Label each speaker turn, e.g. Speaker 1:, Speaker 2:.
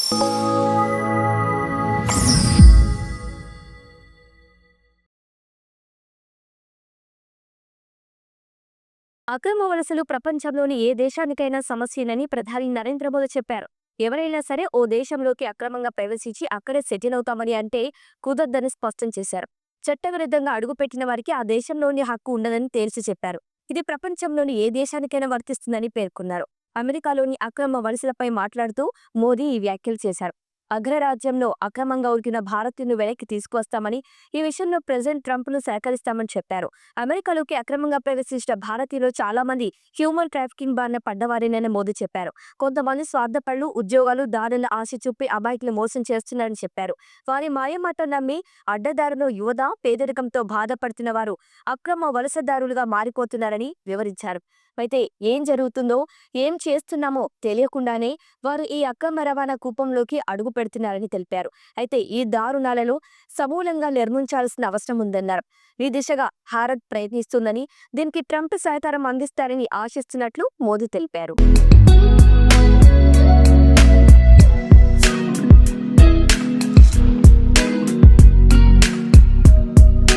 Speaker 1: అక్రమ వలసలు ప్రపంచంలోని ఏ దేశానికైనా సమస్యేనని ప్రధాని నరేంద్ర మోదీ చెప్పారు. ఎవరైనా సరే ఓ దేశంలోకి అక్రమంగా ప్రవేశించి అక్కడే సెటిల్ అవుతామని అంటే కుదరదని స్పష్టం చేశారు. చట్టవిరుద్ధంగా అడుగుపెట్టిన వారికి ఆ దేశంలోని హక్కు ఉండదని తేల్చి చెప్పారు. ఇది ప్రపంచంలోని ఏ దేశానికైనా వర్తిస్తుందని పేర్కొన్నారు. అమెరికాలోని అక్రమ వలసలపై మాట్లాడుతూ మోదీ ఈ వ్యాఖ్యలు చేశారు. అగ్రరాజ్యంలో అక్రమంగా ఉరికిన భారతీయులను వెనక్కి తీసుకువస్తామని, ఈ విషయంలో ప్రెసిడెంట్ ట్రంప్ను సహకరిస్తామని చెప్పారు. అమెరికాలోకి అక్రమంగా ప్రవేశించిన భారతీయులు చాలా మంది హ్యూమన్ ట్రాఫికింగ్ బారిన పడ్డవారేనని మోదీ చెప్పారు. కొంతమంది స్వార్థపరులు ఉద్యోగాలు, దారుల ఆశ చూపి అమాయకులు మోసం చేస్తున్నారని చెప్పారు. వారి మాయమాట నమ్మి అడ్డదారులు యువత, పేదరికంతో బాధపడుతున్న వారు అక్రమ వలసదారులుగా మారిపోతున్నారని వివరించారు. అయితే ఏం జరుగుతుందో, ఏం చేస్తున్నామో తెలియకుండానే వారు ఈ అక్రమ రవాణా కూపంలోకి అడుగు పెడుతున్నారని తెలిపారు. అయితే ఈ దారుణాలను సమూలంగా నిర్మించాల్సిన అవసరం ఉందన్నారు. ఈ దిశగా భారత్ ప్రయత్నిస్తుందని, దీనికి ట్రంప్ సహకారం అందిస్తారని ఆశిస్తున్నట్లు మోదీ తెలిపారు.